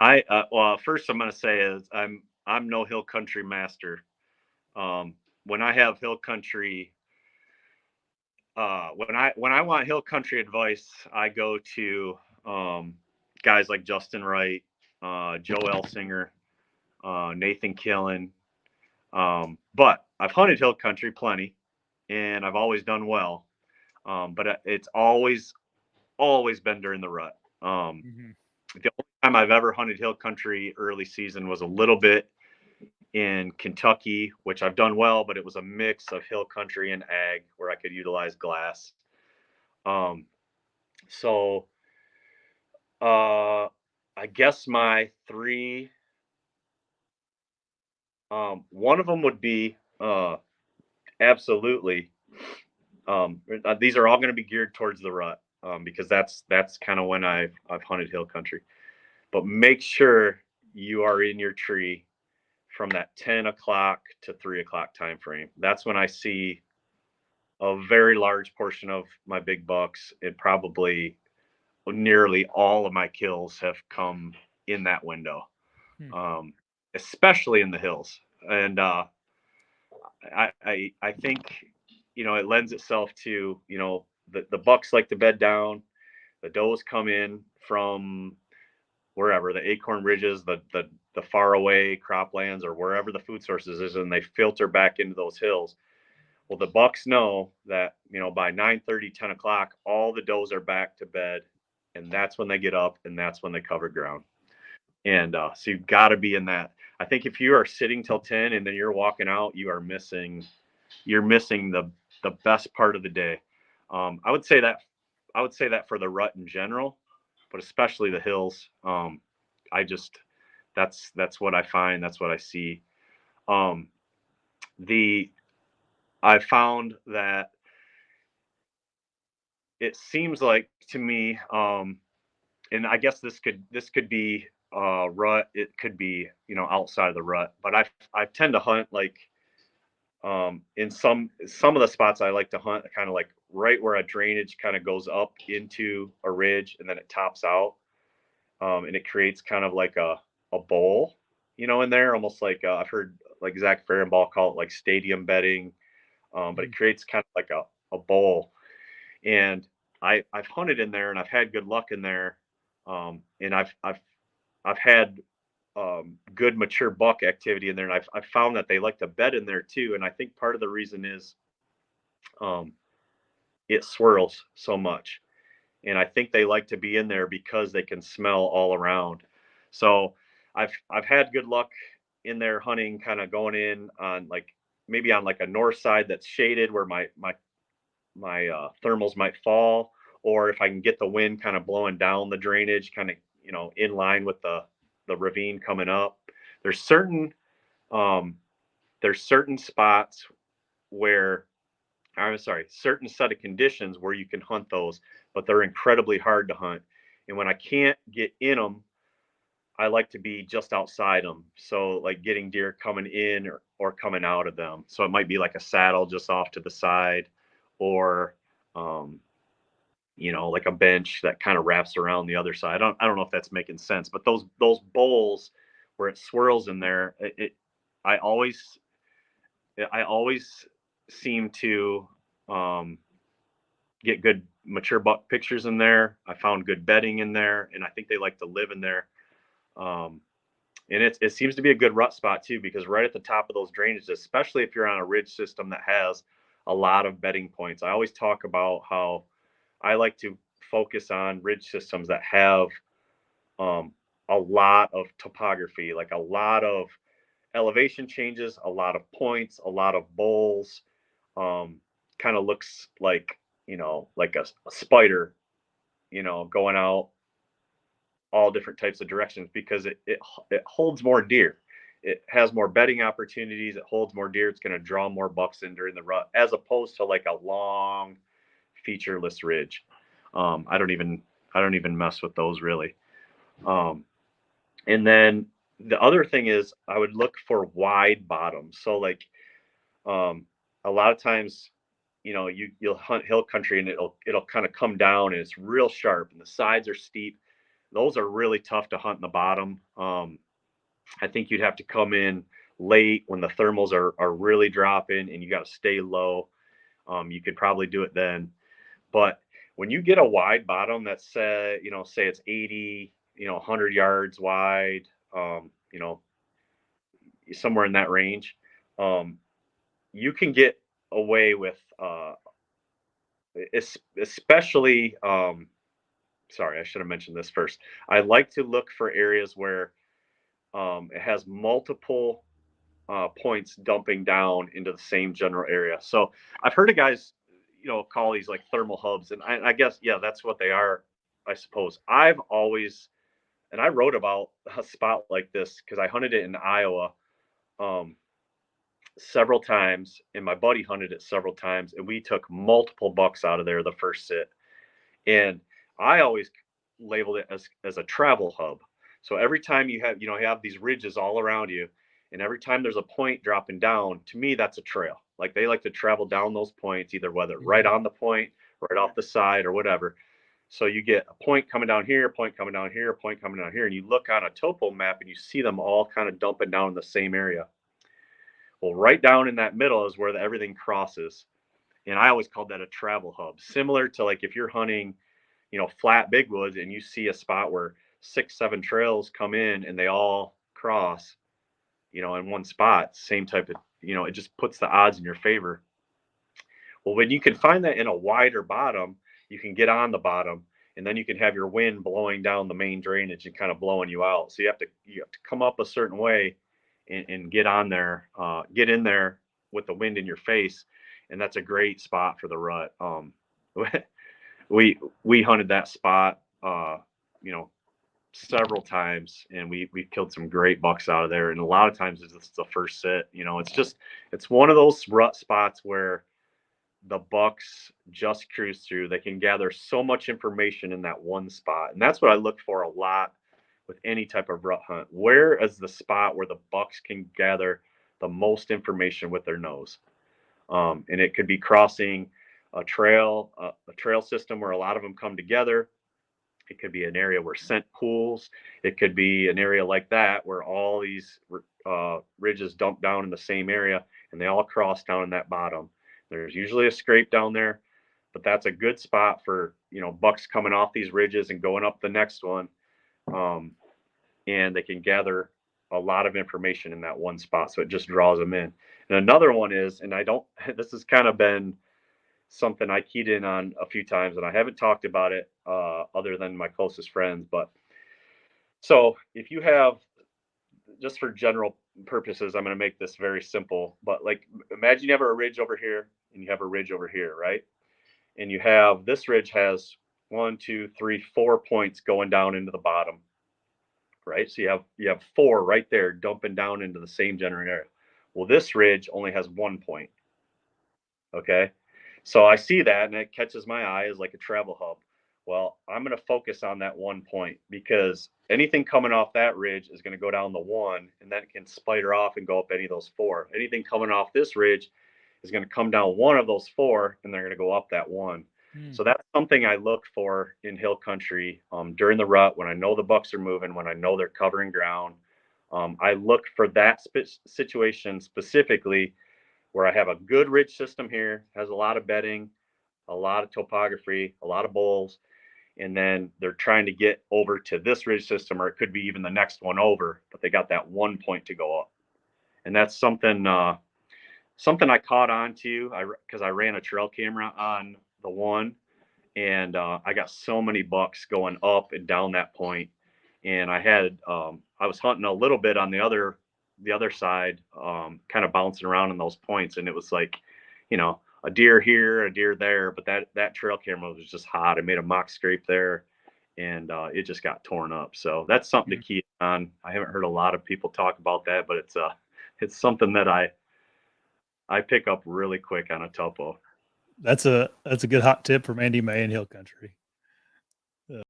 Well, first I'm going to say is I'm no hill country master. When I have hill country, when I want hill country advice, I go to um, guys like Justin Wright, Joe Elsinger, Nathan Killen. But I've hunted hill country plenty, and I've always done well. But it's always been during the rut. Hmm. The only time I've ever hunted hill country early season was a little bit in Kentucky, which I've done well, but it was a mix of hill country and ag where I could utilize glass. Um, so uh, I guess my three, one of them would be absolutely. These are all going to be geared towards the rut because that's kind of when I've hunted hill country. But make sure you are in your tree from that 10 o'clock to 3 o'clock time frame. That's when I see a very large portion of my big bucks, and probably nearly all of my kills have come in that window, Hmm. um, especially in the hills. And I think it lends itself to the bucks like to bed down, the does come in from wherever the acorn ridges, the far away croplands or wherever the food sources is, and they filter back into those hills. Well, the bucks know that by 9:30, 10 o'clock, all the does are back to bed, and that's when they get up, and that's when they cover ground. And so you've got to be in that. I think if you are sitting till 10 and then you're walking out, you're missing the best part of the day. I would say that for the rut in general, but especially the hills. I just that's what I find. That's what I see. Um, the I found that it seems like to me, and I guess this could be rut. It could be outside of the rut, but I tend to hunt like in some of the spots I like to hunt kind of like right where a drainage kind of goes up into a ridge and then it tops out, and it creates kind of like a bowl, in there, almost like I've heard like Zach Farrenball call it like stadium bedding, but Hmm. it creates kind of like a bowl. And I've hunted in there and I've had good luck in there, and I've had good mature buck activity in there, and I've found that they like to bed in there too. And I think part of the reason is um, it swirls so much, and I think they like to be in there because they can smell all around. So I've had good luck in there hunting, kind of going in on like maybe on like a north side that's shaded where my thermals might fall, or if I can get the wind kind of blowing down the drainage, kind of in line with the ravine coming up. There's certain um, there's certain spots where I'm sorry, certain set of conditions where you can hunt those, but they're incredibly hard to hunt. And when I can't get in them, I like to be just outside them. So like getting deer coming in or coming out of them. So it might be like a saddle just off to the side, or um, like a bench that kind of wraps around the other side. I don't know if that's making sense, but those bowls where it swirls in there, I always I always seem to um, get good mature buck pictures in there. I found good bedding in there, and I think they like to live in there. Um, and it seems to be a good rut spot too, because right at the top of those drainages, especially if you're on a ridge system that has a lot of bedding points. I always talk about how I like to focus on ridge systems that have um, a lot of topography, like a lot of elevation changes, a lot of points, a lot of bowls. Um, Kind of looks like like a spider, going out all different types of directions because it holds more deer. It has more bedding opportunities. It holds more deer. It's going to draw more bucks in during the rut, as opposed to like a long featureless ridge. I don't even mess with those really. Um, and then the other thing is I would look for wide bottoms. So like um, a lot of times, you'll hunt hill country and it'll kind of come down and it's real sharp and the sides are steep. those are really tough to hunt in the bottom. I think you'd have to come in late when the thermals are really dropping and you got to stay low. You could probably do it then. But when you get a wide bottom that's, say it's 80, 100 yards wide, somewhere in that range, um, you can get away with, especially, sorry, I should have mentioned this first. I like to look for areas where it has multiple points dumping down into the same general area. So I've heard of guys, call these like thermal hubs, and I guess yeah, that's what they are. I suppose I've always, and I wrote about a spot like this because I hunted it in Iowa um, several times, and my buddy hunted it several times, and we took multiple bucks out of there the first sit. And I always labeled it as a travel hub. So every time you have these ridges all around you, and every time there's a point dropping down, to me that's a trail. Like they like to travel down those points, either whether right Mhm. on the point, right off the side, or whatever. So you get a point coming down here, a point coming down here, a point coming down here, and you look on a topo map and you see them all kind of dumping down in the same area. Well, right down in that middle is where everything crosses, and I always called that a travel hub, similar to like if you're hunting, flat big woods and you see a spot where 6, 7 trails come in and they all cross, in one spot, same type of, it just puts the odds in your favor. Well, when you can find that in a wider bottom, you can get on the bottom, and then you can have your wind blowing down the main drainage and kind of blowing you out. So you have to come up a certain way and get on there, get in there with the wind in your face, and that's a great spot for the rut. We hunted that spot, you know, several times, and we killed some great bucks out of there. And a lot of times it's just the first sit. It's one of those rut spots where the bucks just cruise through. They can gather so much information in that one spot, and that's what I look for a lot with any type of rut hunt. Where is the spot where the bucks can gather the most information with their nose? And it could be crossing a trail system where a lot of them come together. It could be an area where scent pools. It could be an area like that where all these ridges dump down in the same area and they all cross down in that bottom. There's usually a scrape down there, but that's a good spot for bucks coming off these ridges and going up the next one. Um, and they can gather a lot of information in that one spot, so it just draws them in. And another one is, and I don't, this has kind of been something I keyed in on a few times, and I haven't talked about it other than my closest friends. But so if you have, just for general purposes, I'm going to make this very simple. But like, imagine you have a ridge over here and you have a ridge over here, right? And you have this ridge has 1, 2, 3, 4 points going down into the bottom, right? So you have four right there dumping down into the same general area. Well, this ridge only has 1 point. Okay. So I see that and it catches my eye as like a travel hub. Well, I'm going to focus on that 1 point because anything coming off that ridge is going to go down the one and then it can spider off and go up any of those four. Anything coming off this ridge is going to come down one of those four and they're going to go up that one. Mm. So that's something I look for in hill country during the rut when I know the bucks are moving, when I know they're covering ground. I look for that situation specifically where I have a good ridge system here, has a lot of bedding, a lot of topography, a lot of bowls, and then they're trying to get over to this ridge system, or it could be even the next one over, but they got that 1 point to go up, and that's something I caught on to, because I ran a trail camera on the one, and I got so many bucks going up and down that point, and I was hunting a little bit on the other side, kind of bouncing around in those points, and it was like, a deer here, a deer there, but that trail camera was just hot. It made a mock scrape there, and it just got torn up. So that's something to Mm. keep on. I haven't heard a lot of people talk about that, but it's something that I pick up really quick on a topo. That's a good hot tip from Andy May in Hill Country.